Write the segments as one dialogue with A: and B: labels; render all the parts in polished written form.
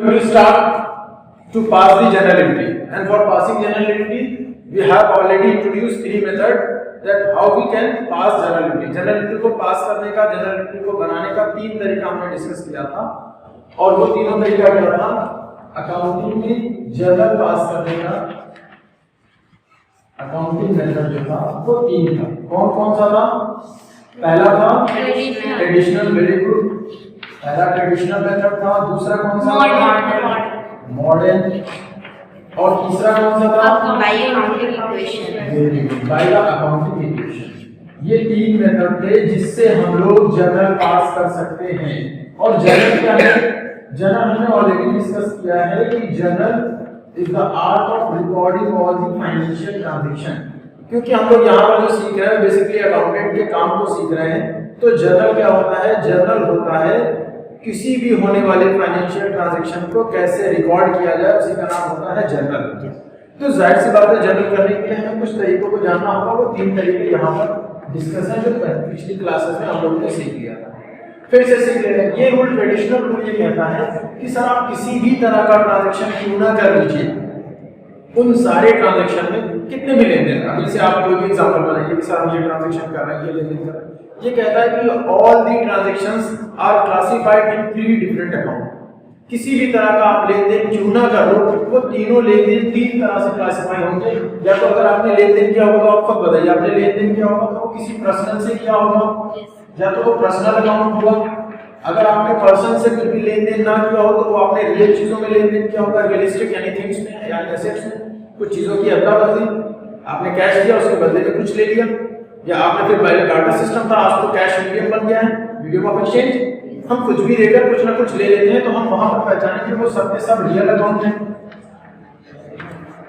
A: We start to pass the journal entry, and for passing journal entry, we have already introduced three methods that how we can pass journal entry. Journal entry को पास करने का, journal entry को बनाने का तीन तरीका हमने discuss किया था, और वो तीनों तरीका क्या था? अकाउंटिंग में जर्नल पास करने का अकाउंटिंग मेथड जो था वो तीन था। कौन कौन सा था? पहला था ट्रेडिशनल, वेरी गुड, पहला ट्रेडिशनल मेथड था। दूसरा कौन सा था? मॉडर्न। और तीसरा कौन सा था? By accounting equation. By accounting equation. ये तीन मेथड थे जिससे हम लोग जर्नल पास कर सकते हैं। और जर्नल क्या है? जर्नल हमने ऑलरेडी डिस्कस किया है कि journal is the art of recording all the financial transaction. क्योंकि हम लोग यहाँ पर जो सीख रहे हैं बेसिकली अकाउंटेंट के काम को सीख रहे हैं, तो जर्नल क्या होता है? जर्नल होता है किसी भी होने वाले फाइनेंशियल ट्रांजैक्शन को कैसे रिकॉर्ड किया जाए, उसी का नाम होता है जर्नल। तो जाहिर सी बात है जर्नल करने के लिए हमें कुछ तरीकों को जानना होगा। वो तीन तरीके यहाँ पर डिस्कस हैं जो पिछली क्लासेस में हम लोगों ने सीख लिया था। फिर से सीख ले रहे हैं। ये रूल ट्रेडिशनल रूल ये कहता है कि सर आप किसी भी तरह का ट्रांजैक्शन क्यों ना कर लीजिए, उन सारे ट्रांजैक्शन में कितने भी लेन देन, अभी से आप कोई भी एग्जांपल बनाइए कि सर हम ये ट्रांजैक्शन कर रहे हैं, ये लेन देन कर रहे हैं, ये कहता है कि all the transactions are classified in three different account. किसी भी तरह का आप लेन देन क्यों ना करो, वो तीनों लेन देन तीन तरह से क्लासिफाई होंगे। या तो अगर आपने लेन देन किया होगा, आप खुद बताइए, आपने लेन देन किया होगा तो किसी पर्सनल से किया होगा, या तो वो पर्सनल अकाउंट होगा। अगर आपने पर्सन से कोई भी लेन देन ना किया हो तो वो आपने रियल चीजों में लेन देन किया होगा, रियलिस्टिक यानी थिंग्स में या एसेट्स में, कुछ चीजों की अदला बदली, आपने कैश दिया उसके बदले में कुछ ले लिया, या आपने फिर पहले बार्टर सिस्टम था, आज तो कैश मीडियम बन गया है, मीडियम ऑफ एक्सचेंज। हम कुछ भी देकर कुछ ना कुछ ले लेते हैं, तो हम वहां पर पहचानेंगे वो सब के सब रियल अकाउंट है।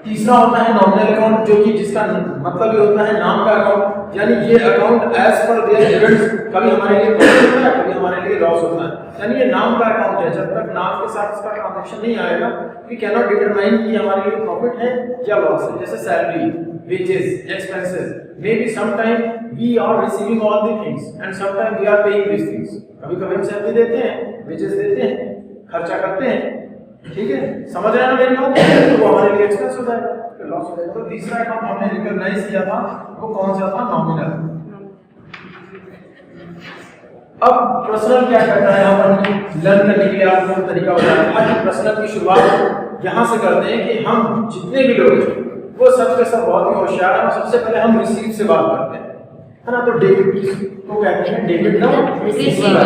A: तीसरा होता है नॉमिनल अकाउंट, जो कि जिसका मतलब ये होता है नाम का अकाउंट, यानी ये account as per their events कभी हमारे लिए प्रॉफिट होता है, कभी हमारे लिए लॉस होता है, यानी ये नाम का अकाउंट है। जब तक नाम के साथ इसका ट्रांजैक्शन नहीं आएगा वी कैन नॉट डिटरमाइन कि हमारे लिए प्रॉफिट है या लॉस है। जैसे salary, wages, expenses, may be some time we are receiving all the things and some time we are paying this things. कभी-कभी हम सैलरी देते हैं, वेजेस देते हैं, खर्चा करते हैं, ठीक है, समझ रहे हैं ना मेरी बात? तो वो हमारे लिए एक्सपेंस हो जाएगा, फिर लॉस हो जाएगा। तो तीसरा अकाउंट हमने रिकॉग्नाइज किया था, वो कौन सा था? नॉमिनल। अब पर्सनल क्या करता है? यहाँ पर हमने लर्न करने के लिए आपको तरीका बताया था कि पर्सनल की शुरुआत यहाँ से करते हैं कि हम जितने भी लोग हैं वो सब के सब बहुत ही होशियार हैं। सबसे पहले हम रिसीव से बात करते हैं, है ना? तो डेबिट किसको कहते हैं? डेबिट का रिसीवर।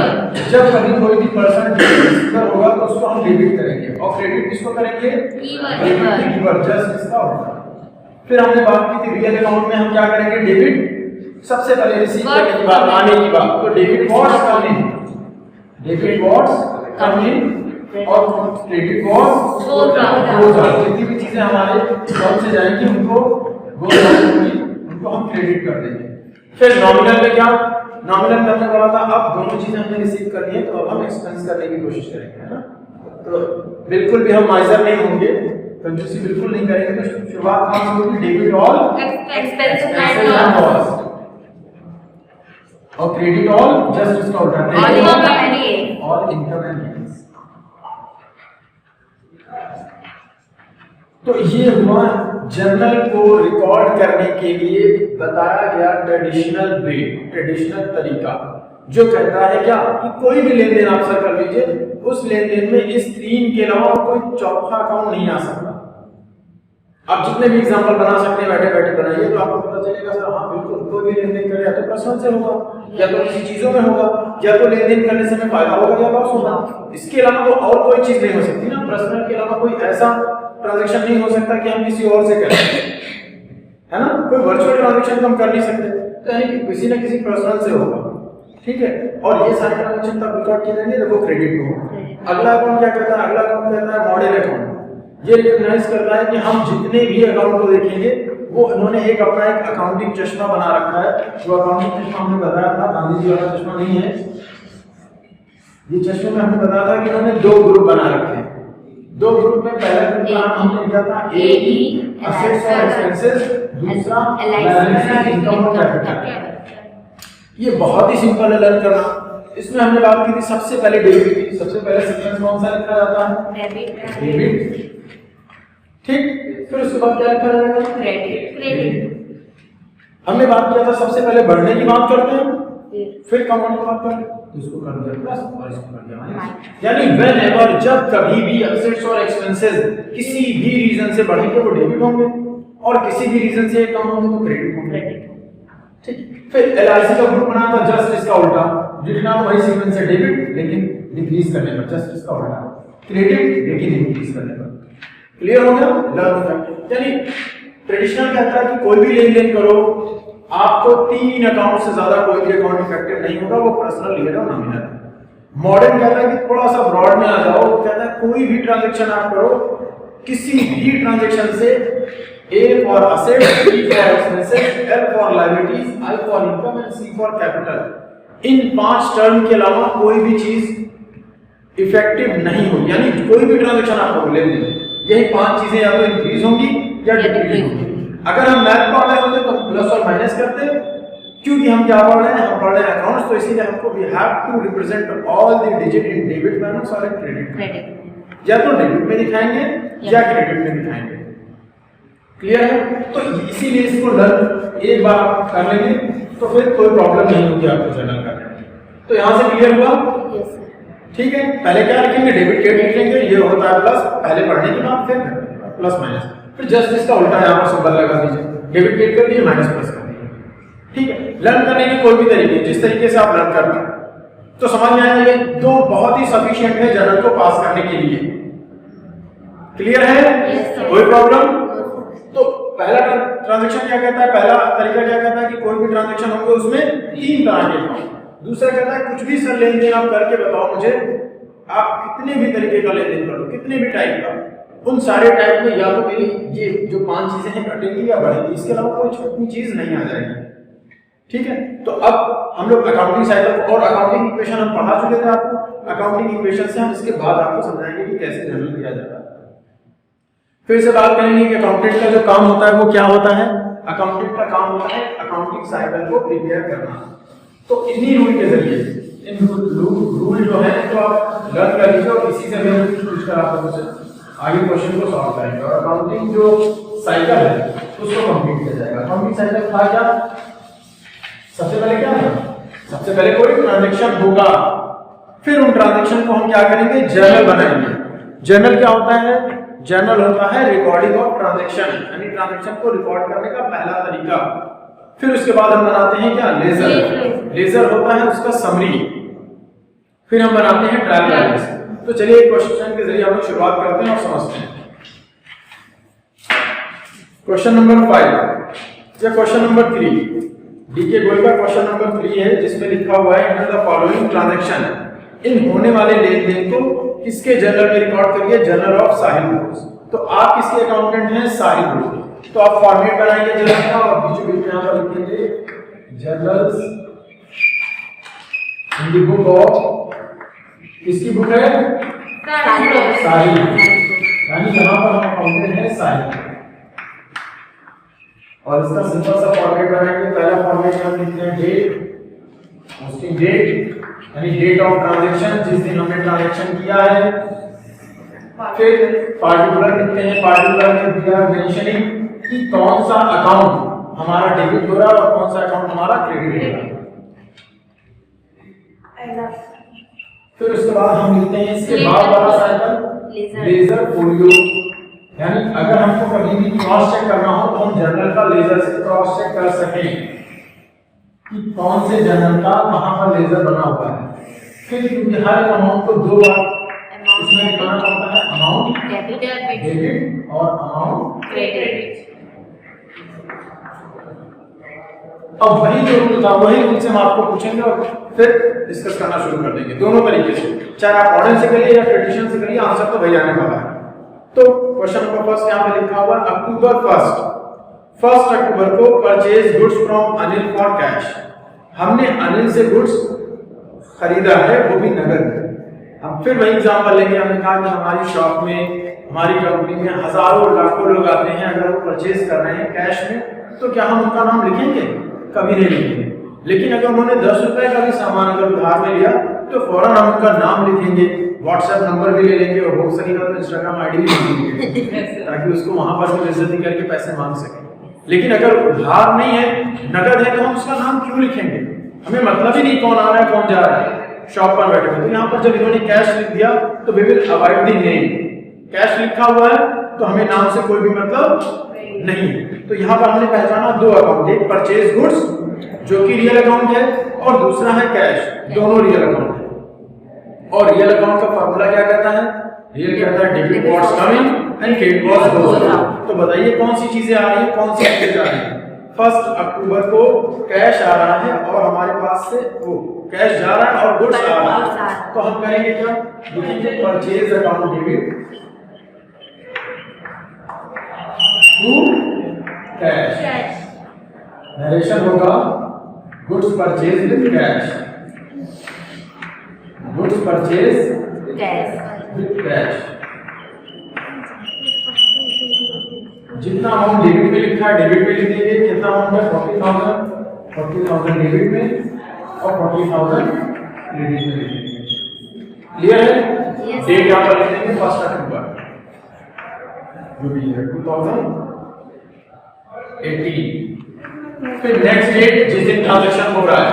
A: जब कभी कोई भी पर्सन रिसीवर होगा तो उसको हम डेबिट करेंगे, और क्रेडिट किसको करेंगे? गिवर, जस्ट इसका होगा। फिर हमने बात की थी रियल अकाउंट में हम क्या करेंगे? डेबिट सबसे पहले रिसीव करने की बात, आने की बात, तो डेबिट व्हाट्स कम इन, डेबिट व्हाट्स कम इन, और क्रेडिट व्हाट्स गोज आउट। जितनी भी चीजें हमारे अकाउंट से जाएंगी उनको गोज आउट होंगी, उनको हम क्रेडिट कर देंगे। फिर नॉमिनल में क्या? नॉमिनल करने वाला था, अब दोनों चीजें हमने रिसीव कर ली है तो अब हम एक्सपेंस करने की कोशिश करेंगे, है ना? तो बिल्कुल भी हम माइजर नहीं होंगे, कंजूसी बिल्कुल नहीं करेंगे। तो शुरुआत कहाँ से होगी? Debit all expenses and loss, और क्रेडिट ऑल जस्ट इसका उल्टा, ऑल इनकम एंड गेन्स। तो ये हुआ जर्नल को रिकॉर्ड करने के लिए बताया गया ट्रेडिशनल वे, ट्रेडिशनल तरीका, जो कहता है क्या कि कोई भी लेन देन आप सर कर लीजिए, उस लेन देन में इस तीन के अलावा कोई चौथा अकाउंट नहीं आ सकता। आप जितने भी एग्जांपल बना सकते हैं बैठे बैठे बनाइए, तो आपको पता चलेगा सर हाँ बिल्कुल कोई भी लेन देन करे या तो पर्सनल से होगा, या तो किसी चीजों में होगा, या तो लेन देन करने से हमें फायदा होगा या लॉस होगा। इसके अलावा तो और कोई चीज नहीं हो सकती ना। पर्सनल के अलावा कोई ऐसा ट्रांजैक्शन नहीं हो सकता कि हम किसी और से करें, है ना? कोई वर्चुअल ट्रांजैक्शन हम कर नहीं सकते, तो यानी कि किसी न किसी पर्सनल से होगा, ठीक है। और ये सारे ट्रांजैक्शन तब रिकॉर्ड किए जाएंगे जब वो क्रेडिट हो। अगला अकाउंट क्या करता है? अगला अकाउंट कहता है मॉडल अकाउंट। ये रिकॉग्नाइज करता है कि हम जितने भी अकाउंट को देखेंगे वो उन्होंने एक अपना एक अकाउंटिंग चश्मा बना रखा है। जो अकाउंटिंग चश्मा हमने बताया था, गांधी जी वाला चश्मा नहीं है, ये चश्मे में हमने बताया था कि उन्होंने दो ग्रुप बना रखे हैं। दो ग्रुप में पहला ग्रुप का नाम हमने लिया था एई, एसेट्स और एक्सपेंसेस, दूसरा बैलेंस शीट, इनकम और कैपिटल। ये बहुत ही सिंपल है लर्न करना। इसमें हमने बात की थी सबसे पहले डेबिट की। सबसे पहले सीक्वेंस कौन सा लिखा जाता है? डेबिट। ठीक, फिर उसके बाद क्या लिखा जाएगा? क्रेडिट। हमने बात किया था सबसे पहले बढ़ने की बात करते हैं, फिर कम होने की बात करते हैं, तो इसको कर दिया प्लस और इसको कर दिया माइनस। यानी व्हेन एवर, जब कभी भी एसेट्स और एक्सपेंसेस किसी भी रीजन से बढ़ेंगे वो डेबिट होंगे और किसी भी रीजन से कम होंगे तो क्रेडिट होंगे। ठीक, फिर एलआईसी का ग्रुप बना था जस्ट इसका उल्टा, लिखना तो वही सीक्वेंस है डेबिट लेकिन डिक्रीज करने पर, जस्ट इसका उल्टा क्रेडिट लेकिन इंक्रीज करने पर। क्लियर हो गया? लर्न हो गया। यानी ट्रेडिशनल कहता है कि कोई भी लेन देन करो आपको 3 अकाउंट से ज्यादा कोई भी अकाउंट इफेक्टिव नहीं होगा, वो पर्सनल, लीगल और नॉमिनल है। मॉडर्न कहता है कि थोड़ा सा ब्रॉड में आ जाओ, कहता है कोई भी ट्रांजैक्शन आप करो, किसी भी ट्रांजैक्शन से A for assets, B for expenses, L for liabilities, I for income and C for capital, in 5 term के अलावा कोई भी चीज इफेक्टिव नहीं होगी। यानी कोई भी ट्रांजैक्शन आप करो लेन देन, यही 5 चीजें या तो इंक्रीज होंगी या डिक्रीज होंगी। अगर हम मैथ पढ़ रहे होते तो हम प्लस और माइनस करते, क्योंकि हम क्या पढ़ रहे हैं? हम पढ़ रहे हैं अकाउंट्स, तो इसीलिए हमको we have to represent all the digit in debit balance और क्रेडिट। या तो डेबिट में दिखाएंगे या क्रेडिट में दिखाएंगे। क्लियर है? तो इसीलिए इसको लर्न एक बार कर लेंगे तो फिर कोई प्रॉब्लम नहीं होगी आपको जर्नल करने में। तो यहाँ से क्लियर हुआ? ठीक है, पहले क्या लिखेंगे? डेबिट क्रेडिट लिखेंगे, ये होता है प्लस, पहले पढ़ने के बाद फिर प्लस माइनस, फिर जस्ट इसका उल्टा यहाँ पर सिंबल लगा दीजिए, डेबिट क्रेडिट कर दिए, माइनस प्लस कर दिए। ठीक है, लर्न करने की कोई भी तरीके, जिस तरीके से आप लर्न करते हैं तो समझ में आएगा। ये 2 बहुत ही सफिशिएंट है जर्नल को पास करने के लिए। क्लियर है? कोई प्रॉब्लम? तो पहला ट्रांजैक्शन क्या कहता है? पहला तरीका क्या कहता है कि कोई भी ट्रांजैक्शन होंगे उसमें 3 तरह के अकाउंट। दूसरा कहता है कुछ भी सर लेन देन आप करके बताओ मुझे, आप कितने भी तरीके का लेन देन कर लो, कितने भी टाइप का, उन सारे टाइप में या तो मेरी ये जो 5 चीजें हैं घटेंगी या बढ़ेंगी, इसके अलावा कोई छोटी चीज नहीं आ जाएगी। ठीक है, तो अब हम लोग अकाउंटिंग साइकिल और अकाउंटिंग इक्वेशन हम पढ़ा चुके थे आपको। अकाउंटिंग इक्वेशन से हम इसके बाद आपको समझाएंगे कि कैसे जर्नल किया जाता है। फिर से बात करेंगे कि अकाउंटेंट का जो काम होता है वो क्या होता है। अकाउंटेंट का काम होता है अकाउंटिंग साइकिल को प्रिपेयर करना। तो इन्हीं रूल के जरिए, इन रूल जो है तो आप लर्न कर लीजिए और इसी से हम पूछ कर आप आगे क्वेश्चन को सॉल्व करेंगे। और अकाउंटिंग जो साइकिल है उसको कंप्लीट किया जाएगा। अकाउंटिंग साइकिल था क्या? सबसे पहले क्या है? सबसे पहले कोई ट्रांजैक्शन होगा, फिर उन ट्रांजैक्शन को हम क्या करेंगे? जर्नल बनाएंगे। जर्नल क्या होता है? जर्नल होता है रिकॉर्डिंग ऑफ ट्रांजैक्शन, यानी ट्रांजैक्शन को रिकॉर्ड करने का पहला तरीका। फिर उसके बाद हम बनाते हैं क्या? लेजर। लेजर होता है उसका समरी। फिर हम बनाते हैं ट्रायल बैलेंस। तो चलिए क्वेश्चन के जरिए हम लोग शुरुआत करते हैं और समझते हैं। क्वेश्चन नंबर 5 या क्वेश्चन नंबर 3, डीके गोयल का क्वेश्चन नंबर 3 है, जिसमें लिखा हुआ है द फॉलोइंग ट्रांजैक्शन, इन होने वाले लेन देन को किसके जर्नल में रिकॉर्ड करिए? जर्नल ऑफ साहिल घोष। तो आप किसके अकाउंटेंट हैं? साहिल घोष। तो आप फॉर्मेट बनाएंगे जर्नल का और बीच बीच में यहां पर लिखेंगे journals in the book of, किसकी बुक है? साहिल। यानी यहां पर हम अकाउंटेंट है साहिल। और इसका सिंपल सा फॉर्मेट बनाएंगे। पहला फॉर्मेट हम लिखते हैं डेट, उसकी डेट यानी डेट ऑफ ट्रांजैक्शन, जिस दिन हमने ट्रांजैक्शन किया है। फिर पार्टिकुलर लिखते हैं, पार्टिकुलर में वी आर मेंशनिंग कि कौन सा अकाउंट हमारा डेबिट हो रहा है और कौन सा अकाउंट हमारा क्रेडिट हो रहा है। फिर उसके बाद हम लिखते हैं इसके बाद वाला साइकिल लेजर फोलियो, यानी अगर हमको कभी भी क्रॉस चेक करना हो तो हम जर्नल का लेजर से क्रॉस चेक कर सकें कि कौन से जर्नल का कहां पर लेजर बना हुआ है। फिर क्योंकि हर अमाउंट को 2 बार इसमें लिखना पड़ता है, अमाउंट डेबिट और अमाउंट क्रेडिट। अब वही जो रूल था वही रूल से हम आपको पूछेंगे और फिर डिस्कस करना शुरू कर देंगे दोनों तरीके से, चाहे आप मॉडर्न से करिए या ट्रेडिशनल से करिए, आंसर तो वही आने वाला है। तो क्वेश्चन नंबर 1 यहां पे लिखा हुआ है अक्टूबर 1 अक्टूबर को purchase goods from Anil for cash. हमने अनिल से गुड्स खरीदा है, वो भी नगद। हम फिर वही एग्जांपल लेंगे। हमने कहा कि हमारी शॉप में, हमारी कंपनी में हजारों लाखों लोग आते हैं, अगर वो परचेज कर रहे हैं कैश में तो क्या हम उनका नाम लिखेंगे? कभी नहीं लिखेंगे। लेकिन अगर उन्होंने 10 रुपए का भी सामान अगर उधार में लिया तो फौरन हम उनका नाम लिखेंगे, व्हाट्सएप नंबर भी ले लेंगे और हो सकेगा तो इंस्टाग्राम आईडी भी लिखेंगे ताकि उसको वहां पर भी बेइज्जती करके पैसे मांग सके। लेकिन अगर उधार नहीं है, नगद है, तो हम उसका नाम क्यों लिखेंगे? हमें मतलब ही नहीं कौन आ रहा है कौन जा रहा है शॉप पर बैठे हुए। तो यहाँ पर जब इन्होंने कैश लिख दिया तो we will avoid the name. Cash लिखा हुआ है तो हमें नाम से कोई भी मतलब नहीं। तो यहाँ पर हमने पहचाना दो अकाउंट, एक परचेज गुड्स जो कि रियल अकाउंट है और दूसरा है कैश, दोनों रियल अकाउंट है। और रियल अकाउंट का फॉर्मूला क्या कहता है? रियल कहता है debit what's coming and credit what's going out. तो बताइए कौन सी चीजें आ रही है, कौन सी चीजें आ रही है? 1 अक्टूबर को कैश आ रहा है और हमारे पास से वो कैश जा रहा है और गुड्स आ रहा है। तो हम करेंगे क्या? लिखेंगे purchase account debit to cash. Narration होगा goods purchase with cash, goods purchase with cash. जितना अमाउंट डेबिट में लिखा है डेबिट में लिख देंगे। कितना अमाउंट है? 40,000 डेबिट में और 40,000 क्रेडिट में लिख देंगे। क्लियर है? डेट यहाँ पर लिख देंगे 1 अक्टूबर जो भी है 2018। फिर नेक्स्ट डेट जिस दिन ट्रांजैक्शन हो रहा है,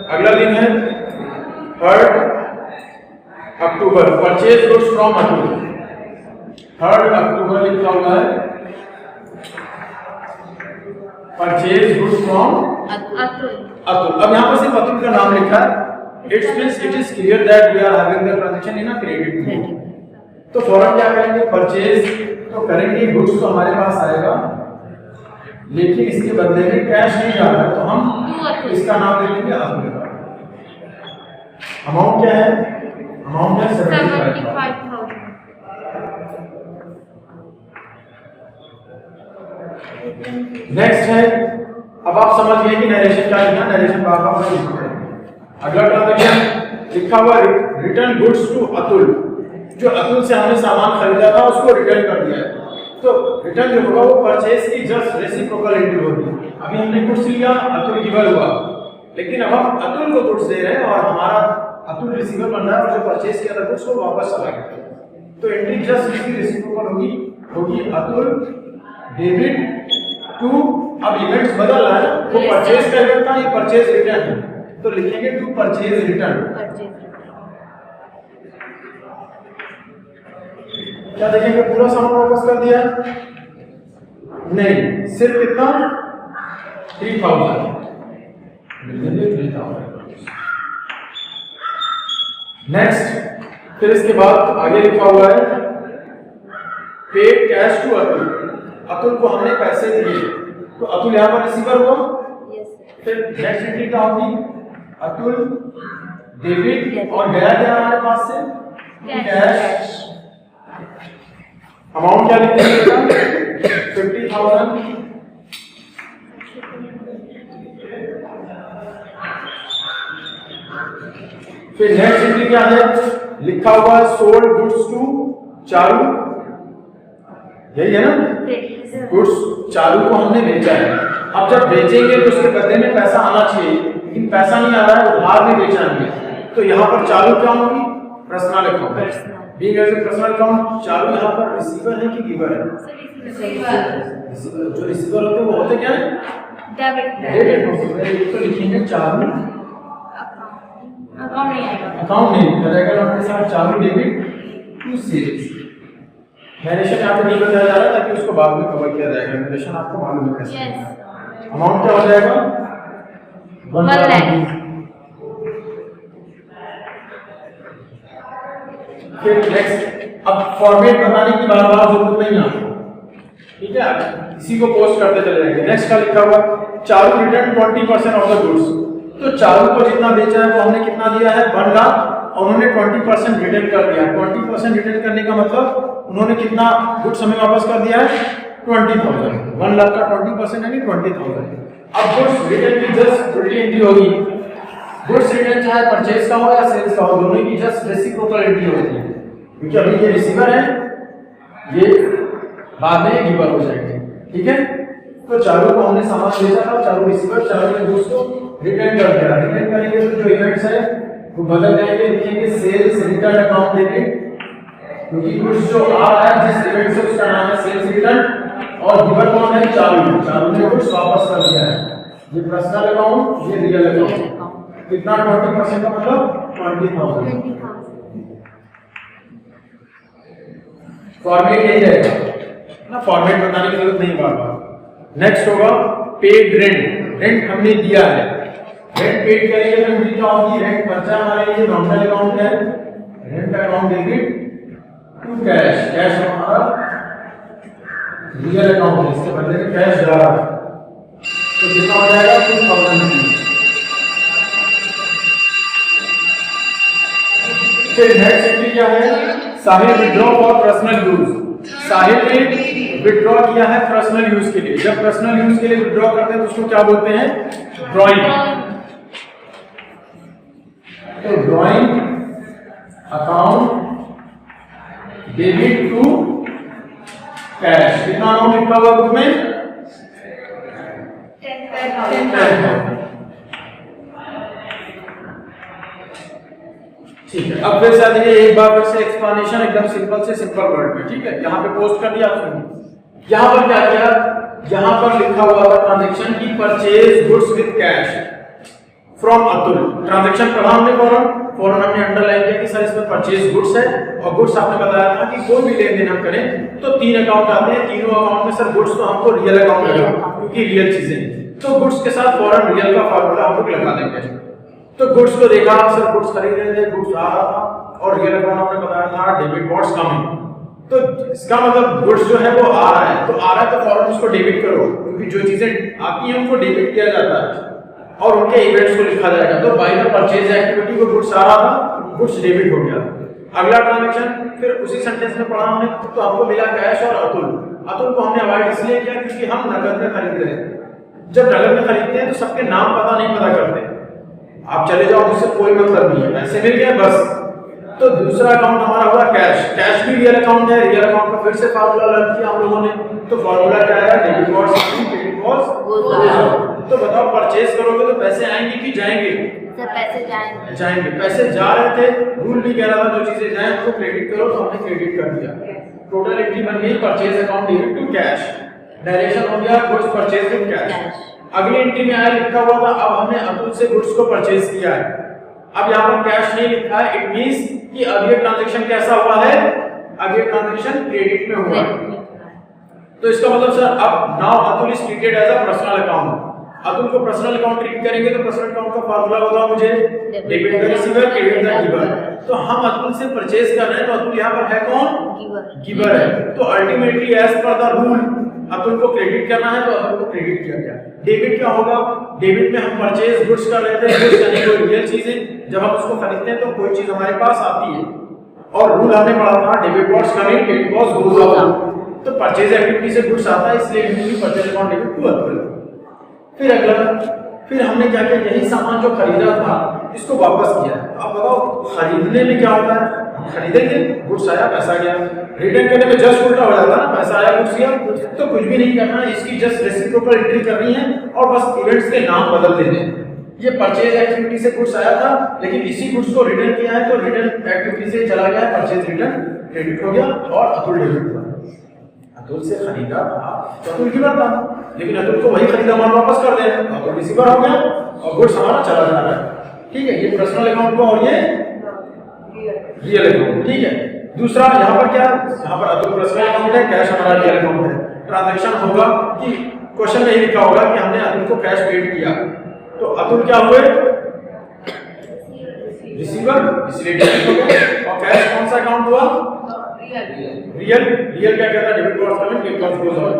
A: अगला दिन है 3 अक्टूबर, परचेज गुड्स फ्रॉम अतुल। 3 अक्टूबर लिखा हुआ है परचेज गुड्स फ्रॉम अतुल। अब यहाँ पर सिर्फ अतुल का नाम लिखा है। It is clear that we are having the transaction in a credit. तो फौरन क्या करेंगे? परचेज तो करेंगे, गुड्स तो हमारे पास आएगा, लेकिन इसके बदले में कैश नहीं जा रहा है तो हम इसका नाम ले लेंगे अतुल का। अमाउंट क्या है? अमाउंट है 75,000। नेक्स्ट है, अब आप समझ गए कि नरेशन क्या लिखना, नरेशन बार-बार नहीं लिखना है। अगला ट्रांजैक्शन लिखा हुआ रिटर्न गुड्स टू अतुल। जो अतुल से हमने सामान खरीदा था उसको रिटर्न कर दिया है। तो रिटर्न जो होगा वो परचेज की जस्ट रेसिप्रोकल एंट्री होगी। अभी हमने गुड्स लिया, अतुल गिवर हुआ, लेकिन अब हम अतुल को गुड्स दे रहे हैं और हमारा अतुल रिसीवर बन रहा है और जो परचेज किया था गुड्स वो वापस चला गया। तो एंट्री जस्ट इसकी रेसिप्रोकल होगी अतुल डेबिट टू। अब इवेंट्स बदल रहा है, वो परचेज का इवेंट था, ये परचेज रिटर्न है, तो लिखेंगे टू परचेज रिटर्न। क्या देखेंगे? पूरा सामान वापस कर दिया? नहीं, सिर्फ कितना? 3,000। नेक्स्ट, फिर इसके बाद आगे लिखा हुआ है paid cash to Atul. Atul को हमने पैसे दिए तो अतुल यहाँ पर रिसीवर हुआ। फिर नेक्स्ट एंट्री क्या होगी? अतुल डेबिट और गया क्या हमारे पास से? कैश। अमाउंट क्या लिख देंगे? 50,000। फिर नेक्स्ट एंट्री क्या है? लिखा हुआ है सोल्ड गुड्स टू चारू। यही है ना? गुड्स चारू को हमने बेचा है। अब जब बेचेंगे तो उसके बदले में पैसा आना चाहिए, लेकिन पैसा नहीं आ रहा है, उधार में बेचा है। तो यहाँ पर चारू क्या होगी? Personal account. Being as a personal account, Charu यहाँ पर रिसीवर है कि गिवर है? जो रिसीवर होते हैं वो होते क्या है? डेबिट होते हैं। तो लिखेंगे चारू अकाउंट नहीं लिखा जाएगा, आपके साथ Charu debit to sales. Narration यहाँ पे नहीं बताया जा रहा ताकि उसको बाद में कवर किया जाएगा। नरेशन आपको मालूम है कैसे। अमाउंट क्या हो जाएगा? 1 लाख। फिर नेक्स्ट, अब फॉर्मेट बताने की बार-बार जरूरत नहीं है, ठीक है? इसी को पोस्ट करते चले जाएंगे। नेक्स्ट का लिखा हुआ Charu return 20% of the goods. तो चारू को जितना बेचा है वो हमने कितना दिया है? 1 लाख, और उन्होंने 20% रिटर्न कर दिया। 20% रिटर्न करने का मतलब उन्होंने कितना गुड्स हमें वापस कर दिया है? 20,000। 1 लाख का 20% यानी 20,000। अब गुड्स रिटर्न की जस्ट उल्टी एंट्री होगी। गुड्स रिटर्न चाहे परचेज का हो या सेल्स का हो, दोनों की जस्ट रेसिप्रोकल एंट्री होती है, क्योंकि अभी ये रिसीवर है, ये बाद में गिवर हो जाएंगे। ठीक है? तो चारू को हमने सामान बेचा था, चारू रिसीवर, चारू ने गुड्स को रिटर्न कर दिया, रिटर्न करेंगे तो जो इवेंट्स है वो बदल जाएंगे, लिखेंगे सेल्स रिटर्न अकाउंट डेबिट, क्योंकि कुछ जो आ रहा है जिस इवेंट से उसका नाम है सेल्स रिटर्न, और गिवर कौन है चालू, चालू ने कुछ वापस कर दिया है, ये पर्सनल अकाउंट, ये रियल अकाउंट, कितना 20% का मतलब 20,000। फॉर्मेट यही रहेगा ना, फॉर्मेट बताने की जरूरत नहीं बार-बार। नेक्स्ट होगा पेड रेंट, रेंट हमने दिया है, रेंट पेड करेंगे तो हमारी क्या होगी, रेंट खर्चा हमारे लिए नॉमिनल अकाउंट है, rent account debit to cash, cash हमारा रियल अकाउंट है, इसके बदले में कैश जा रहा है, तो कितना हो जाएगा 2000। फिर नेक्स्ट एंट्री क्या है, साहिल विड्रॉ फॉर पर्सनल यूज, साहिल ने विड्रॉ किया है पर्सनल यूज के लिए। जब पर्सनल यूज के लिए विड्रॉ करते हैं तो उसको क्या बोलते हैं, ड्राइंग। तो drawing account debit to cash, कितना अमाउंट लिखा हुआ बुक में 10,000। ठीक है, अब फिर से देखिए एक बार फिर से एक्सप्लेनेशन एकदम सिंपल से सिंपल वर्ड में, ठीक है। यहाँ पे पोस्ट कर दिया आपने, यहाँ पर क्या किया, यहाँ पर लिखा हुआ था ट्रांजैक्शन की purchase goods with cash from Atul. Transaction पढ़ा हमने फौरन हमने अंडरलाइन किया कि सर इसमें परचेज गुड्स है, और गुड्स आपने बताया था कि कोई भी लेन देन हम करें तो 3 अकाउंट आते हैं, तीनों अकाउंट में सर गुड्स तो हमको रियल अकाउंट लगा क्योंकि रियल चीजें, तो गुड्स के साथ फौरन रियल का फार्मूला हम लोग लगा देंगे। तो गुड्स को देखा सर, गुड्स खरीद रहे थे, गुड्स आ रहा था और रियल अकाउंट आपने बताया था डेबिट व्हाट्स कमिंग, तो इसका मतलब गुड्स जो है वो आ रहा है, तो आ रहा है तो फौरन उसको डेबिट करो, क्योंकि जो चीजें आती हैं उनको डेबिट किया जाता है और उनके इवेंट्स को लिखा जाएगा। तो बाय द परचेज एक्टिविटी को गुड्स आ रहा था, गुड्स डेबिट हो गया। अगला ट्रांजैक्शन फिर उसी सेंटेंस में पढ़ा हमने, तो आपको मिला कैश और अतुल। अतुल को हमने अवॉइड इसलिए किया क्योंकि हम नकद में खरीद रहे हैं। जब नकद में खरीदते हैं तो सबके नाम पता नहीं पता करते, आप चले जाओ उससे कोई मतलब नहीं है, पैसे मिल गए बस। तो दूसरा अकाउंट हमारा हुआ कैश, कैश भी रियल अकाउंट है, रियल अकाउंट का फिर से फार्मूला लगा किया हम लोगों ने, तो फार्मूला क्या है, डेबिट वाज क्रेडिट वाज। तो बताओ परचेज करोगे तो पैसे आएंगे कि जाएंगे,
B: सर पैसे जाएंगे,
A: जाएंगे। पैसे जा रहे थे, रूल भी कह रहा था जो चीजें जाएं तो क्रेडिट करो, तो हमने क्रेडिट कर दिया। टोटल एंट्री बन गई purchase account debit to cash, direction हो गया गुड्स परचेज विद कैश। अगली एंट्री में आया लिखा हुआ था, अब हमने अतुल से गुड्स को परचेज किया है, अब यहाँ पर कैश नहीं लिखा है, इट मींस कि अब ये ट्रांजैक्शन कैसा हुआ है, अब ये ट्रांजैक्शन क्रेडिट में हुआ है। तो इसका मतलब सर अब now Atul is treated as a personal account. Atul को पर्सनल अकाउंट ट्रीट करेंगे तो पर्सनल अकाउंट का फार्मूला बताओ मुझे, debit the receiver credit the giver. तो हम अतुल से परचेज कर रहे हैं तो अतुल यहाँ पर है कौन, गिवर है। तो ultimately as per the rule Atul को क्रेडिट करना है तो अतुल को क्रेडिट किया गया। डेबिट क्या होगा, डेबिट में हम परचेज गुड्स कर रहे थे, गुड्स यानी कोई रियल चीज है, जब हम उसको खरीदते हैं तो कोई चीज हमारे पास आती है, और रूल हमने पढ़ा था debit was coming, credit was goes out. तो परचेज एक्टिविटी से गुड्स आता है, इसलिए usually purchase account debit to Atul. फिर अगला, फिर हमने क्या किया, यही सामान जो खरीदा था इसको वापस किया। अब बताओ खरीदने में क्या होता है, खरीदेंगे गुड्स आया पैसा गया, रिटर्न करने में जस्ट उल्टा हो जाता है ना, पैसा आया गुड्स गया। तो कुछ भी नहीं करना है, इसकी जस्ट रेसिप्रोकल एंट्री करनी है और बस इवेंट्स के नाम बदल देने हैं। ये परचेज एक्टिविटी से गुड्स आया था, लेकिन इसी गुड्स को रिटर्न किया है तो रिटर्न एक्टिविटी से चला गया, परचेज रिटर्न क्रेडिट हो गया और अतुल डेबिट हुआ। अतुल से खरीदा था तो अतुल गिवर था, लेकिन अतुल को वही खरीदा माल वापस कर दे, अतुल रिसीवर हो गया और गुड्स हमारा चला जा रहा है। ठीक है, ये पर्सनल अकाउंट को और ये रियल अकाउंट। ठीक है, दूसरा यहाँ पर क्या, यहाँ पर अतुल पर्सनल अकाउंट है, कैश हमारा रियल अकाउंट है। ट्रांजैक्शन होगा कि क्वेश्चन में ही लिखा होगा कि हमने अतुल को कैश पेड किया, तो अतुल क्या हुए, रिसीवर, इसलिए डेबिट हो गया। और कैश कौन सा अकाउंट हुआ, रियल। रियल क्या कहता है, debit was coming, credit was goes out.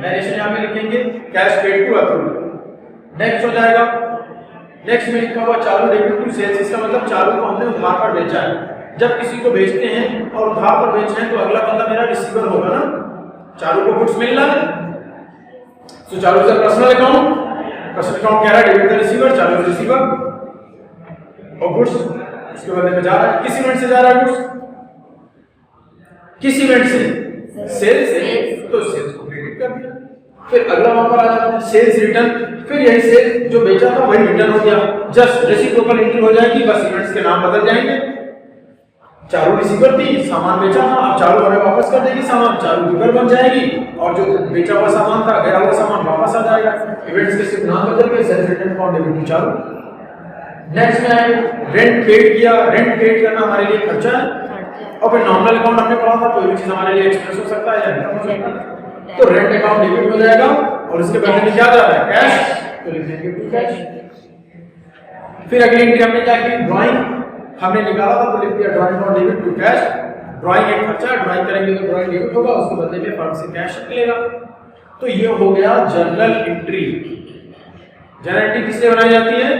A: Direction यहाँ पे लिखेंगे cash paid to Atul. Next हो जाएगा, नेक्स्ट में लिखा हुआ चालू डेबिट टू सेल्स, इसका मतलब चालू को हमने उधार पर बेचा है। जब किसी को बेचते हैं और उधार पर बेच रहे हैं तो अगला बंदा मेरा रिसीवर होगा ना, चालू को गुड्स मिल रहा है तो चालू is personal account, personal account कह रहा है डेबिट द रिसीवर, चालू इज रिसीवर, और गुड्स इसके बदले में जा रहा है, किस इवेंट से जा रहा है गुड्स, किस इवेंट से, सेल्स से, तो सेल्स को क्रेडिट कर दिया। फिर अगला वहां पर आ जाता है सेल्स रिटर्न, फिर यही सेल जो बेचा था वही रिटर्न हो गया, जस्ट रेसिप्रोकल एंट्री हो जाएगी, बस इवेंट्स के नाम बदल जाएंगे। चालू रिसीवर थी, सामान बेचा था, अब चालू हमें वापस कर देगी सामान, चालू रिवर बन जाएगी और जो बेचा हुआ सामान था, गया हुआ सामान वापस आ जाएगा। इवेंट्स के सिर्फ नाम बदल गए, sales return for debit to चालू। नेक्स्ट में आए रेंट पेड किया, रेंट पेड करना हमारे लिए खर्चा है और फिर नॉमिनल अकाउंट हमने पढ़ा था, कोई भी चीज हमारे लिए एक्सपेंस हो सकता है या इनकम हो सकता है, तो रेंट अकाउंट डेबिट हो जाएगा और इसके बदले में क्या जा रहा है कैश, तो लिख देंगे टू कैश। फिर अगली एंट्री हमने क्या की, ड्राइंग हमने निकाला था तो लिख दिया drawing for debit to cash. Drawing एक खर्चा, ड्राइंग करेंगे तो ड्राइंग डेबिट होगा, उसके बदले में फर्म से कैश निकलेगा। तो ये हो गया जर्नल एंट्री। जर्नल एंट्री किस लिए बनाई जाती है,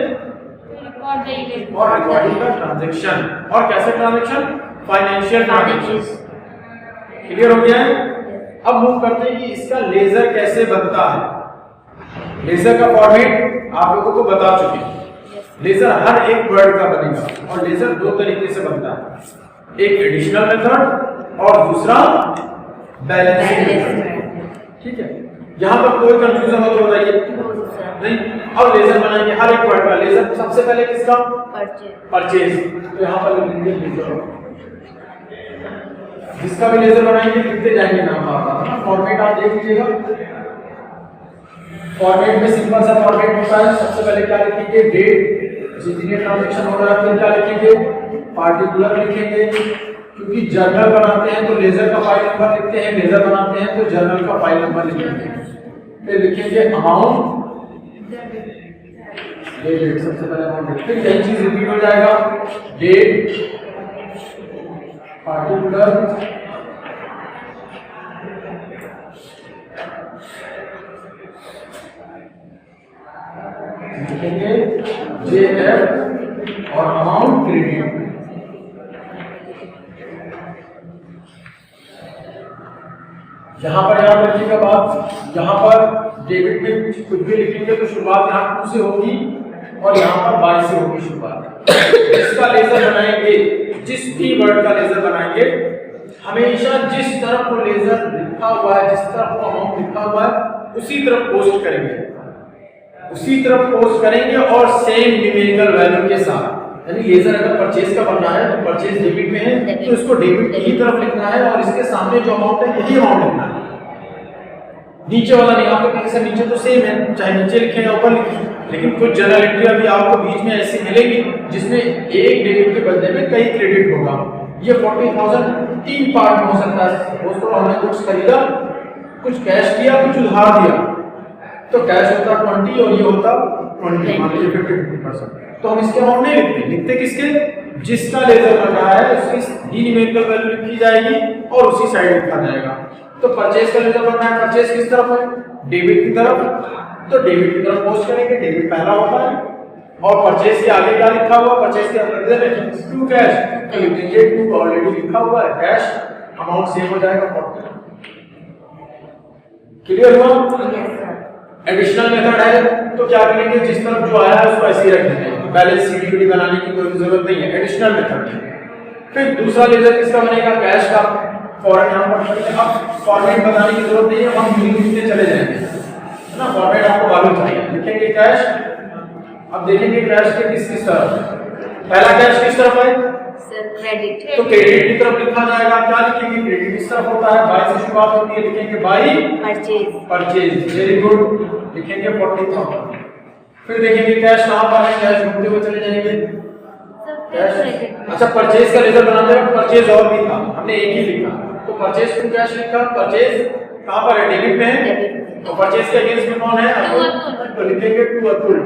A: और रिकॉर्डिंग का ट्रांजैक्शन, और कैसे ट्रांजैक्शन, फाइनेंशियल ट्रांजैक्शन। क्लियर हो गया है। अब मूव करते हैं कि इसका लेजर कैसे बनता है। लेजर का फॉर्मेट आप लोगों को बता चुके हैं। लेजर हर एक वर्ड का बनेगा और लेजर दो तरीके से बनता है, एक एडिशनल मेथड और दूसरा बैलेंसिंग मेथड। ठीक है, यहां पर कोई कंफ्यूजन हो तो बताइए नहीं। अब लेजर बनाएंगे हर एक वर्ड का लेजर, सबसे पहले किसका, परचेज, तो यहां पर लिखेंगे लेजर। जिसका भी लेजर बनाएंगे लिखते जाएंगे नाम आपका। फॉर्मेट आप देख लीजिएगा, फॉर्मेट में सिंपल सा फॉर्मेट होता है। सबसे पहले क्या लिखेंगे, डेट, जितने ट्रांजैक्शन हो रहा है, फिर क्या लिखेंगे, पार्टिकुलर लिखेंगे, क्योंकि जर्नल बनाते हैं तो लेजर का फाइल नंबर लिखते हैं, लेजर बनाते हैं तो जर्नल का फाइल नंबर लिखेंगे। फिर लिखेंगे अमाउंट, डेट, सबसे पहले अमाउंट, फिर यही चीज रिपीट हो जाएगा, डेट, पार्टिकुलर, लिखेंगे जेएफ और अमाउंट क्रेडिट। यहां पर याद रखिएगा बात, यहां पर डेबिट में कुछ भी लिखेंगे तो शुरुआत यहां टू से होगी और यहां पर बाय से होगी शुरुआत। इसका लेजर बनाएंगे, जिस भी वर्ड का लेजर बनाएंगे हमेशा जिस तरफ वो लेजर लिखा हुआ है, जिस तरफ वो अमाउंट लिखा हुआ है उसी तरफ पोस्ट करेंगे, उसी तरफ पोस्ट करेंगे और सेम न्यूमेरिकल वैल्यू के साथ। यानी लेजर अगर परचेज का बनना है तो परचेज डेबिट में है तो इसको डेबिट की ही तरफ लिखना है और इसके सामने जो अमाउंट है यही अमाउंट लिखना है, नीचे वाला नहीं। आपको कहीं से नीचे तो सेम है, चाहे नीचे लिखें या ऊपर लिखें, लेकिन कुछ जर्नल एंट्री अभी आपको बीच में ऐसी मिलेगी जिसमें एक डेबिट के बदले में कई क्रेडिट होगा। ये 40,000 तीन पार्ट में हो सकता है। दोस्तों हमने कुछ खरीदा, कुछ कैश किया, कुछ उधार दिया, तो कैश होता 20 और ये होता 20, मान लीजिए 50%। तो हम इसके अमाउंट नहीं लिखते, लिखते किसके, जिसका लेजर बन रहा है उसकी न्यूमेरिकल वैल्यू लिखी जाएगी और उसी साइड लिखा जाएगा। तो परचेज का लेजर बन रहा है, परचेज किस तरफ है, डेबिट की तरफ, तो डेबिट की तरफ पोस्ट करेंगे, डेबिट पहला होता है और परचेज के आगे क्या लिखा हुआ, परचेज के बदले में टू कैश, तो लिखेंगे टू ऑलरेडी लिखा हुआ है कैश, अमाउंट सेव हो जाएगा 40। क्लियर हुआ। एडिशनल मेथड है तो क्या करेंगे, जिस तरफ जो आया है उसको ऐसे ही रख देंगे, बैलेंस सीडीपीडी बनाने की कोई जरूरत नहीं है, एडिशनल मेथड है। फिर दूसरा लेजर किसका बनेगा, कैश का। फॉर्मेट यहां पर अब फॉर्मेट बताने की जरूरत नहीं है, हम लिखते चले जाएंगे, है ना। फॉर्मेट आपको मालूम चाहिए, लिखेंगे कैश। अब देखेंगे कैश के किस तरफ, पहला कैश किस तरफ है,
B: क्रेडिट,
A: तो क्रेडिट की तरफ लिखा जाएगा। क्या लिखेंगे, क्रेडिट किस तरफ होता है, बाय से शुरुआत होती है, लिखेंगे बाय परचेज, वेरी गुड, लिखेंगे 40,000। फिर देखेंगे कैश कहां पर है, कैश ढूंढते हुए चले जाएंगे कैश। अच्छा, परचेज का लेजर बनाते हैं, परचेज और भी था, हमने एक ही लिखा, तो परचेज टू कैश लिखा। परचेज कहां पर है, डेबिट में है, तो परचेज के अगेंस्ट में कौन है, अतुल, तो लिखेंगे टू अतुल।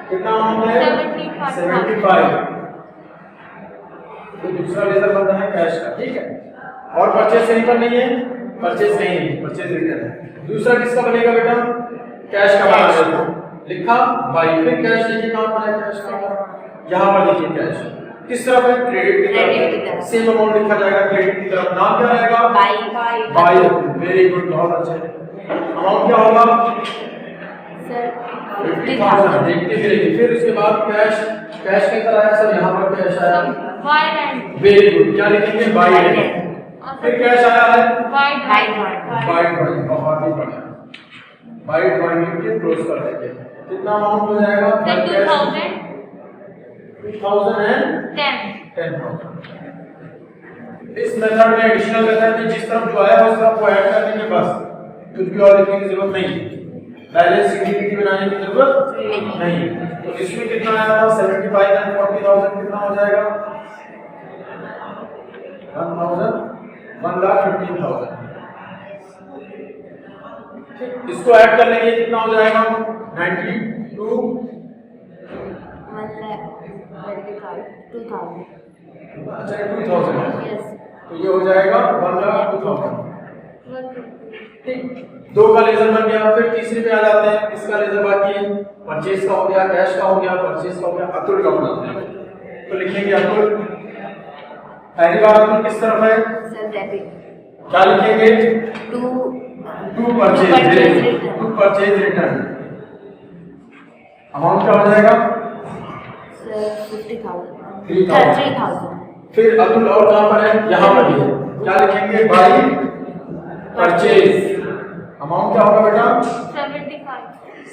A: कितना अमाउंट है, 75। तो दूसरा लेजर बन रहा है कैश का, ठीक है। और परचेज कहीं पर नहीं है, परचेज नहीं है, परचेज रिटर्न है। दूसरा किसका बनेगा बेटा, कैश का बना देता हूं, लिखा बाय, फिर कैश देखिए कहां पर है, कैश का यहां पर देखिए कैश किस तरफ है, क्रेडिट की तरफ, सेम अमाउंट लिखा जाएगा क्रेडिट की तरफ, नाम क्या रहेगा, बाय। वेरी गुड, बहुत अच्छे। अमाउंट क्या होगा
B: सर
A: 50,000, देखते फिरेंगे। फिर उसके बाद कैश, कैश कितना आया सर, यहां पर कैश आया, वेरी गुड, क्या लिखेंगे, बाय। फिर कैश आया है
B: वाइट
A: बाय ड्राइंग, बहुत ही बढ़िया। बाय ड्राइंग लिख के क्लोज कर देंगे। कितना अमाउंट हो जाएगा?
B: सर
A: 10,000। इस मेथड में, एडिशनल मेथड में जिस तरफ जो आया उस तरफ को ऐड कर देंगे बस, कुछ भी और लिखने की जरूरत नहीं, बैलेंस सीडीपीटी बनाने की जरूरत नहीं। तो इसमें कितना आया था? 75 एंड 40,000 कितना हो जाएगा? 1,15,000। इसको ऐड कर लेंगे, कितना हो जाएगा? 92।
B: 2,000।
A: अच्छा 2,000,
B: यस
A: तो ये हो जाएगा 1,02,000। ठीक, दो का लेजर बन गया। फिर तीसरे पे आ जाते हैं, इसका लेजर बाकी है। परचेज का हो गया, कैश का हो गया, परचेज का हो गया, अतुल का बनाते हैं। तो लिखेंगे अतुल। पहली बार अतुल किस तरफ है?
B: Sir debit.
A: क्या लिखेंगे? To purchase return. अमाउंट क्या हो जाएगा?
B: सर 50,000।
A: 3,000। फिर अतुल और कहां पर है? यहां पर है। क्या लिखेंगे? By purchase. अमाउंट क्या होगा बेटा?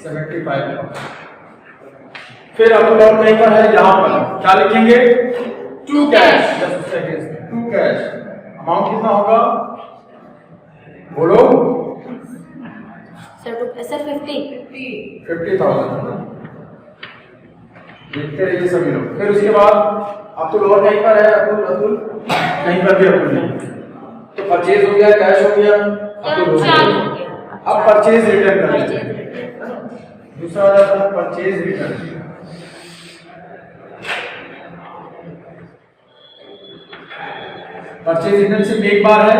A: 75। फिर अतुल और कहीं पर है? यहां पर। क्या लिखेंगे? To cash. To cash. Amount कितना होगा? बोलो।
B: सर
A: 50,000। देखते रहिए सभी लोग। फिर उसके बाद अतुल और कहीं पर है? अतुल कहीं पर भी अतुल नहीं। तो परचेज हो गया, कैश हो गया, अतुल हो गया। अब परचेज रिटर्न कर लेंगे। दूसरा आ जाता है परचेज रिटर्न। परचेज रिटर्न से एक बार है,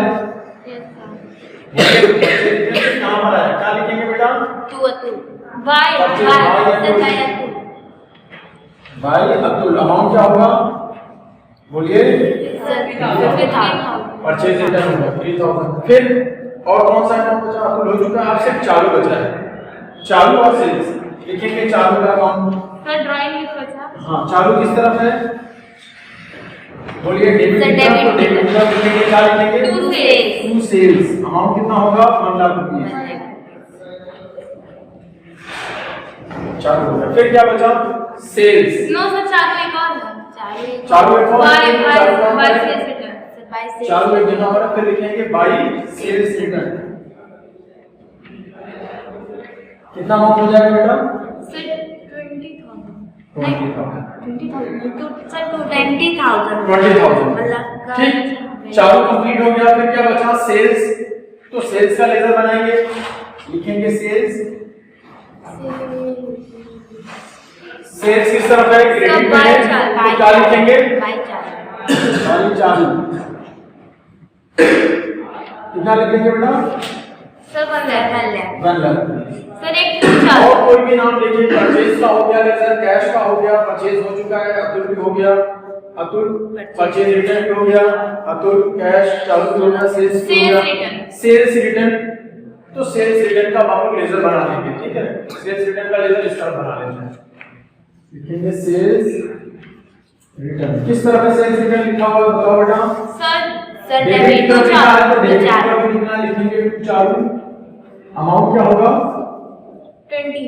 A: कहां पर है? क्या लिखेंगे बेटा? बाय अतुल। अमाउंट क्या होगा? बोलिए। परचेज रिटर्न होगा 3,000। फिर और कौन सा अकाउंट बचा? अतुल हो चुका है, आप सिर्फ चालू बचा है। चालू और सेल्स लिखेंगे। चालू का अकाउंट हाँ, चालू किस तरफ है? बोलिए। डेबिट की तरफ। तो डेबिट की तरफ लिखेंगे। क्या लिखेंगे? To sales. अमाउंट कितना होगा? 1,00,000 रुपये। चालू हो गया। फिर क्या बचा? सेल्स। चालू एक और चालू एक जगह पर। फिर लिखेंगे बाई सेल्स रिटर्न। कितना अमाउंट हो जाएगा बेटा? 20,000। ठीक, चालू कंप्लीट हो गया। फिर क्या बचा? सेल्स। तो सेल्स का लेजर बनाएंगे। लिखेंगे सेल्स। सेल्स किस तरफ है? क्रेडिट में है। तो क्या लिखेंगे? बाई चालू। कितना लिखेंगे बेटा?
B: 1,00,000।
A: और कोई भी नाम लिखिए। परचेज का हो गया लेजर, कैश का हो गया, परचेज हो चुका है, अतुल भी हो गया, अतुल परचेज रिटर्न भी हो गया, अतुल कैश चालू भी हो गया, सेल्स भी हो गया, सेल्स रिटर्न। तो सेल्स रिटर्न का आप लेजर बना लेंगे। ठीक है, सेल्स रिटर्न का लेजर इस तरह बना लेते हैं। लिखेंगे सेल्स रिटर्न। किस तरह से सेल्स रिटर्न लिखा हुआ है बताओ बेटा? डेबिट का भी लिखना। लिखेंगे चालू। अमाउंट क्या होगा? 20।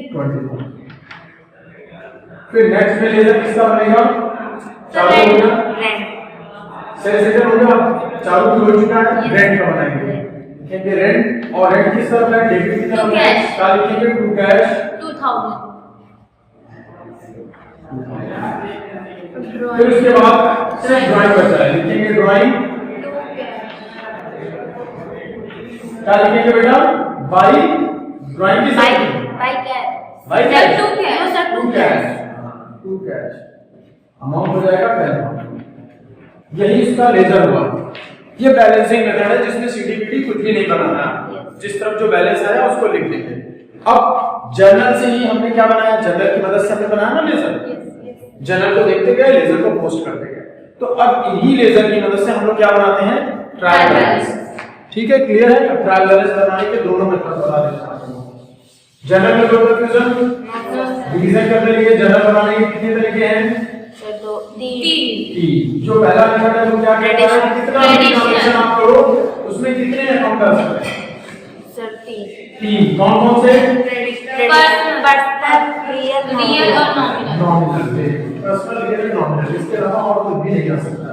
A: फिर नेक्स्ट में लेजर किसका बनेगा? चालू हो गया, सेल्स रिटर्न हो गया, चालू भी हो चुका है, रेंट का बनाएंगे। लिखेंगे रेंट। और रेंट किस तरफ है? डेबिट की तरफ है। क्या लिखेंगे? To cash
B: 2,000।
A: फिर उसके बाद सिर्फ ड्राइंग बचा है। लिखेंगे ड्राइंग। क्या लिखेंगे बेटा? बाई ड्राइंग की टू कैश। अमाउंट हो जाएगा 10,000। यही इसका लेजर हुआ। ये बैलेंसिंग मेथड है जिसमें सीडीपीटी कुछ भी नहीं बनाना है। जिस तरफ जो बैलेंस आया उसको लिख देंगे। अब जर्नल से ही हमने क्या बनाया? जर्नल की मदद से हमने बनाया ना लेजर। जर्नल को देखते गए, लेजर को पोस्ट करते गए। तो अब इन्हीं लेजर की मदद से हम लोग क्या बनाते हैं? Trial balance. ठीक है, क्लियर है? अब ट्रायल बैलेंस बनाने के दोनों मेथड बता देता हूं। जर्नल में कोई कंफ्यूजन? डिवीजन करने के लिए जर्नल बनाने के कितने तरीके हैं? 3। जो पहला मेथड है वो क्या कहता है, कितना भी ट्रांजैक्शन आप करो उसमें कितने अकाउंट कर सकते हैं?
B: सर
A: 3। कौन कौन से?
B: रियल और
A: नॉमिनल, पर्सनल, रियल, नॉमिनल, इसके अलावा और कुछ भी नहीं कर सकता।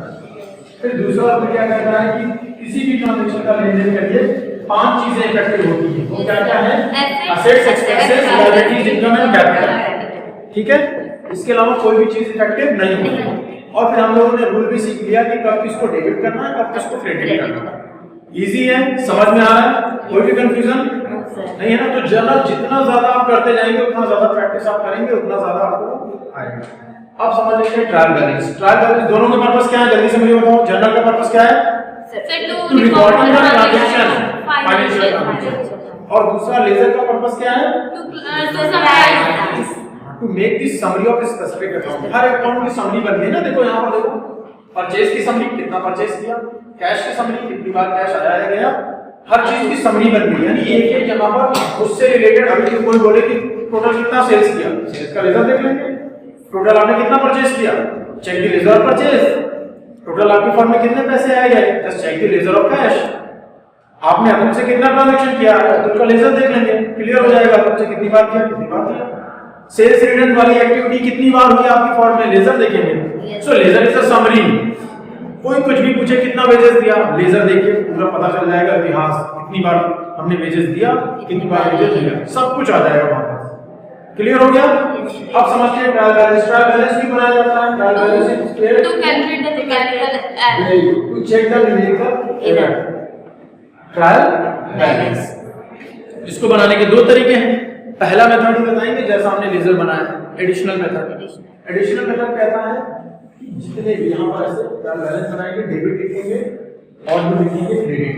A: फिर दूसरा आपको क्या कहता है कि किसी भी ट्रांजैक्शन का लेन देन करिए 5 चीजें इफेक्टिव होती हैं। वो क्या क्या है? Assets, expenses, liabilities, income and capital. ठीक है, इसके अलावा कोई भी चीज इफेक्टिव नहीं होती। और फिर हम लोगों ने रूल भी सीख लिया कि कब किसको डेबिट करना है, कब किसको क्रेडिट करना है। इजी है, समझ में आ रहा है, कोई भी कंफ्यूजन नहीं है ना? तो जर्नल जितना ज्यादा आप करते जाएंगे उतना ज्यादा प्रैक्टिस आप करेंगे उतना ज्यादा आपको आएगा। अब समझ लीजिए ट्रायल बैलेंस। ट्रायल बैलेंस दोनों का पर्पस क्या है, जल्दी से मुझे बताओ। जर्नल का पर्पस क्या है? To recording the transaction, financial transaction. और दूसरा लेजर का पर्पस क्या है? To make the summary of specific account. हर अकाउंट की समरी बन गई ना, देखो यहाँ पर देखो, परचेज की समरी, कितना परचेज किया, कैश की समरी, कितनी बार कैश आया है गया, हर चीज की समरी बन गई। यानी एक एक जगह पर उससे रिलेटेड, अभी कोई बोले कि टोटल कितना सेल्स किया, सेल्स का लेजर देख लेंगे। टोटल आपने कितना परचेज किया, check the ledger of purchase. Total आपकी फर्म में कितने पैसे आए गए, just check the ledger of cash. आपने अकाउंट से कितना ट्रांजैक्शन किया, अकाउंट का लेजर देख लेंगे, क्लियर हो जाएगा अकाउंट से कितनी बार किया, कितनी बार किया। सेल्स रिटर्न वाली एक्टिविटी कितनी बार हुई आपकी फर्म में, लेजर देखेंगे। सो लेजर इज अ समरी। कोई कुछ भी पूछे कितना वेजेस दिया, लेजर देखिए पूरा पता चल जाएगा इतिहास, कितनी बार हमने वेजेस दिया, कितनी बार वेजेस दिया, सब कुछ आ जाएगा वहां पर। क्लियर हो गया? अब समझते हैं ट्रायल बैलेंस। ट्रायल बैलेंस भी बनाया जाता है। Trial balance is to calculate the numerical error, to check the numerical error. Trial balance, इसको बनाने के 2 तरीके हैं। पहला मेथड ही बताएंगे जैसा हमने लेजर बनाया है, एडिशनल मेथड। एडिशनल मेथड कहता है कि जितने भी यहाँ पर ऐसे ट्रायल बैलेंस बनाएंगे, डेबिट लिखेंगे और जो लिखेंगे क्रेडिट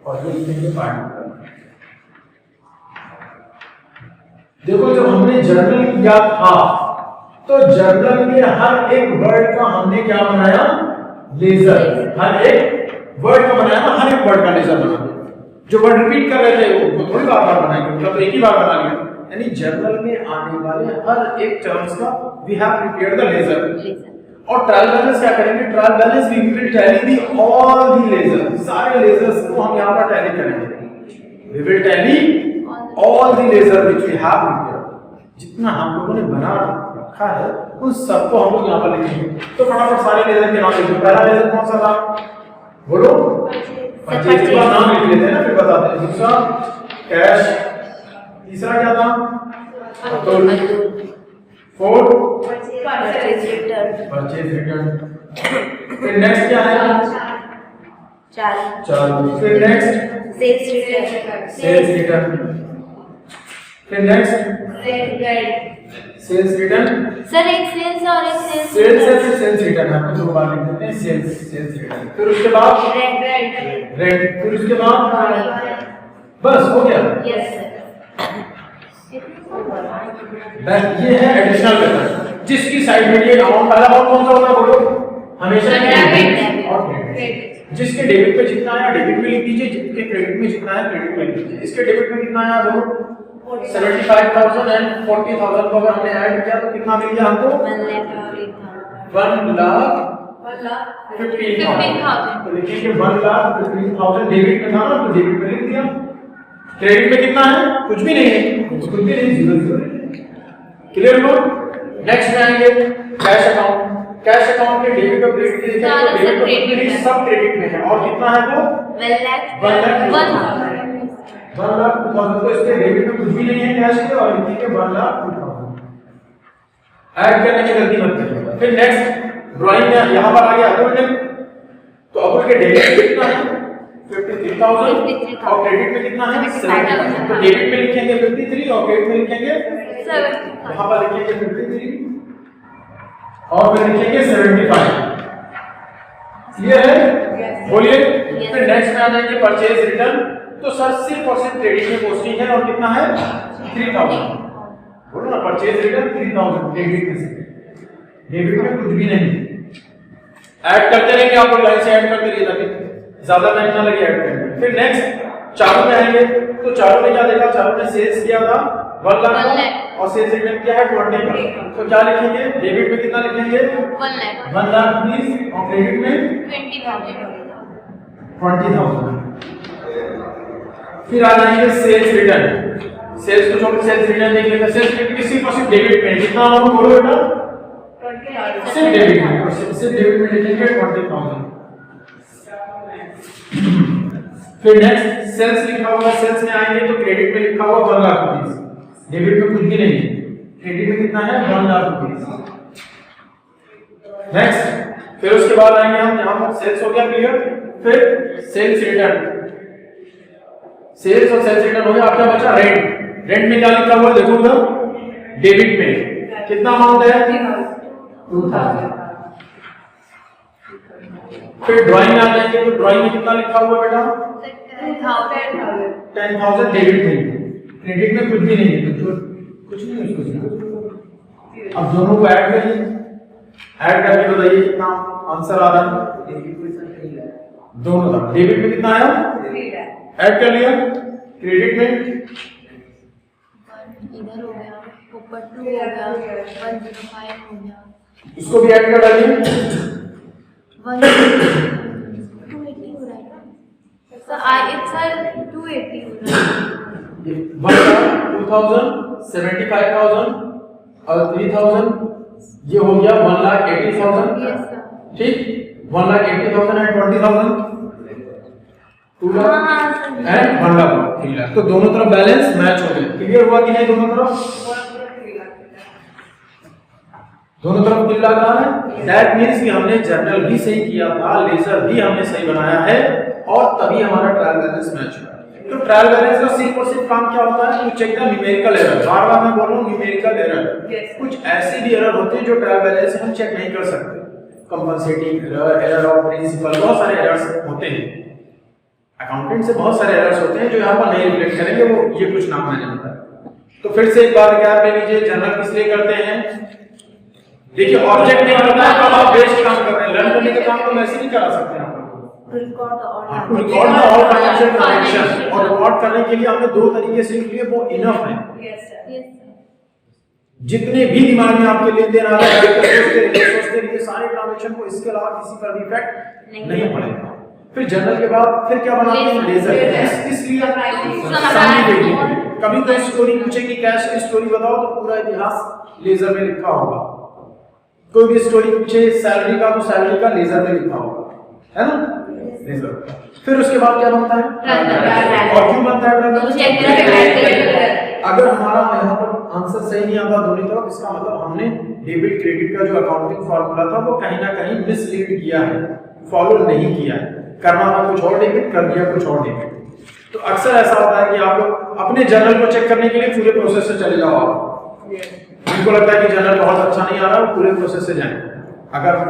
A: और जो लिखेंगे पार्ट। देखो जब हमने जर्नल किया था तो जर्नल में हर एक वर्ड का हमने क्या बनाया, लेजर। हर एक वर्ड का बनाया ना, हर एक वर्ड का लेजर बना दिया। जो वर्ड रिपीट कर रहे थे वो थोड़ी बार बार बनाएंगे, मतलब तो एक ही बार बना लिया। यानी जर्नल में आने वाले हर एक टर्म्स का we have prepared the ledger. और ट्रायल बैलेंस क्या करेंगे, trial balance we will tally the all the ledger, सारे लेजर्स को हम यहाँ पर टैली करेंगे। We will tally all the ledger which we have prepared. जितना हम लोगों ने बना रखा है उन सबको हम लोग यहाँ पर लिखेंगे। तो फटाफट सारे लेजर के नाम लिखो। पहला लेजर कौन सा था, बोलो? परचेज का नाम लिख लेते हैं ना, फिर बताते हैं। दूसरा कैश, तीसरा क्या था, अतुल, 4 परचेज रिटर्न। फिर नेक्स्ट क्या है, 4। फिर नेक्स्ट सेल्स रिटर्न। फिर नेक्स्ट सेल्स रिटर्न।
B: सर एक सेल्स और एक सेल्स
A: सेल्स रिटर्न आपको 2 बार लिख देते हैं, सेल्स रिटर्न। फिर उसके बाद रेंट। फिर उसके बाद बस हो गया।
B: Yes sir.
A: बस ये है एडिशनल मेथड, जिसकी साइड में ये अमाउंट, पहला अमाउंट कौन सा होता है बोलो? हमेशा डेबिट और क्रेडिट। जिसके डेबिट पे जितना आया डेबिट में लिख दीजिए, जिसके क्रेडिट में जितना आया क्रेडिट में लिख दीजिए। इसके डेबिट में कितना आया बोलो? 75,000 एंड 40,000 को अगर हमने ऐड किया तो कितना मिल गया हमको? 1,15,000। तो लिखेंगे 1,15,000 डेबिट में था ना, तो डेबिट में लिख दिया। क्रेडिट में कितना है? कुछ भी नहीं है, कुछ भी नहीं, 0 क्लियर हो? नेक्स्ट में आएंगे कैश अकाउंट। कैश अकाउंट के डेबिट और क्रेडिट के डेबिट और सब क्रेडिट में है। और कितना है वो? 1,02,000। तो इसके डेबिट में कुछ भी नहीं है कैश के, और लिखेंगे 1,02,000। ऐड करने की गलती मत करिएगा। फिर नेक्स्ट ड्राइंग में यहाँ पर आ गया अबुल ने, तो अबुल के डेबिट में कितना है? 53,000 और क्रेडिट में कितना है? 70,000। तो डेबिट में लिखेंगे 53 और क्रेडिट में लिखेंगे 7। यहाँ पर लिखेंगे 53 और फिर लिखेंगे 75। क्लियर है? बोलिए। फिर नेक्स्ट में आ जाएंगे परचेज रिटर्न। तो सर सिर्फ और सिर्फ क्रेडिट में पोस्टिंग है और कितना है? 3,000। बोलो ना, परचेज रिटर्न 3,000 क्रेडिट में से, डेबिट में कुछ भी नहीं। ऐड करते रहेंगे आप लोग, लाइन से ऐड करते रहिए ताकि ज्यादा टाइम ना लगे ऐड करने में। फिर नेक्स्ट चालू में आएंगे, तो चालू में क्या देखा? चालू में सेल्स किया था 1 लाख और सेल्स रिटर्न क्या है 20 का। तो क्या लिखेंगे, डेबिट में कितना लिखेंगे
B: 1 lakh
A: 1 लाख रुपीस और क्रेडिट में
B: 20,000
A: 20,000। फिर आ जाएंगे सेल्स रिटर्न, सेल्स को छोड़ सेल्स रिटर्न देख लेते हैं। सेल्स रिटर्न किसी को सिर्फ डेबिट में कितना अमाउंट बोलो बेटा, सिर्फ डेबिट में, सिर्फ डेबिट में लिखेंगे 20,000। फिर नेक्स्ट सेल्स लिखा हुआ, सेल्स में आएंगे तो क्रेडिट में लिखा हुआ 1 लाख रुपीस, डेबिट में कुछ भी नहीं है, क्रेडिट में कितना है 1 लाख रुपीस। नेक्स्ट फिर उसके बाद आएंगे हम यहां पर सेल्स हो गया क्लियर। फिर सेल्स रिटर्न, सेल्स और सेल्स रिटर्न हो गया। अब क्या बचा रेंट, रेंट में क्या लिखा हुआ है देखो उधर, डेबिट में कितना अमाउंट है 2000। फिर ड्राइंग आ जाएंगे तो ड्राइंग में कितना लिखा हुआ है बेटा 10,000 डेबिट में, क्रेडिट में कुछ भी नहीं है, तो कुछ नहीं कुछ। अब दोनों को ऐड करिए, ऐड करके बताइए कितना आंसर आ रहा है। दोनों का डेबिट में कितना आया, ऐड कर लिया, क्रेडिट में
B: इधर हो गया, ऊपर 2 हो गया, 105 हो गया,
A: इसको भी ऐड कर डालिए,
B: 280 हो रहा है सर। सर 280 हो रहा है,
A: 1,00,000 2,000 75,000 और 3,000, ये हो गया 1,80,000।
B: Yes sir.
A: ठीक, 1,80,000 एंड 20,000 2 लाख एंड 1 लाख 3 लाख। तो दोनों तरफ बैलेंस मैच हो गए, क्लियर हुआ कि नहीं। दोनों तरफ 3 लाख आ रहा है। दैट मींस कि हमने जर्नल भी सही किया था, लेजर भी हमने सही बनाया है और तभी हमारा ट्रायल बैलेंस मैच हुआ। तो ट्रायल बैलेंस का सिर्फ और सिर्फ काम क्या होता है, to check the numerical error. बार बार मैं बोल रहा हूं न्यूमेरिकल एरर, कुछ ऐसे भी एरर होते हैं जो ट्रायल बैलेंस से हम चेक नहीं कर सकते, compensating error, error of principle, बहुत सारे एरर्स होते हैं। अकाउंटेंट से बहुत सारे एरर्स होते हैं जो यहाँ पर नहीं रिफ्लेक्ट करेंगे, वो ये कुछ नाम मैंने बताया। तो फिर से एक बार क्या ले लीजिए, जर्नल किस लिए करते हैं, देखिए ऑब्जेक्ट नहीं होता है तो आप बेस्ट काम कर रहे हैं, लर्न करने का काम तो वैसे नहीं करा सकते आप लोग।
B: Record
A: record the all financial transaction, और रिकॉर्ड करने के लिए हमने 2 तरीके से लिए, वो इनफ है।
B: Yes sir.
A: जितने भी दिमाग में आपके लेन देन आ रहे हैं सोचते रहिए सारे ट्रांजैक्शन को, इसके अलावा किसी पर भी इफेक्ट नहीं पड़ेगा। फिर जर्नल के बाद फिर क्या बनाते हैं, लेजर। इसलिए कभी कोई स्टोरी पूछे कि कैश की स्टोरी बताओ तो पूरा इतिहास लेजर में लिखा होगा, कोई भी स्टोरी पूछे सैलरी का तो सैलरी का लेजर में लिखा होगा, है ना, लेजर। फिर उसके बाद क्या बनता है, और क्यों बनता है, अगर हमारा यहाँ पर आंसर सही नहीं आता दोनों तरफ, इसका मतलब हमने डेबिट क्रेडिट का जो अकाउंटिंग फॉर्मूला था वो कहीं ना कहीं मिसलीड किया है, फॉलो नहीं किया है, करना था कुछ और डेबिट, कर दिया कुछ और डेबिट। तो अक्सर ऐसा होता है कि आप लोग अपने जर्नल को चेक करने के लिए पूरे प्रोसेस से चले जाओ। आप उनको लगता है कि जर्नल बहुत अच्छा नहीं आ रहा, वो पूरे प्रोसेस से जाएं। अगर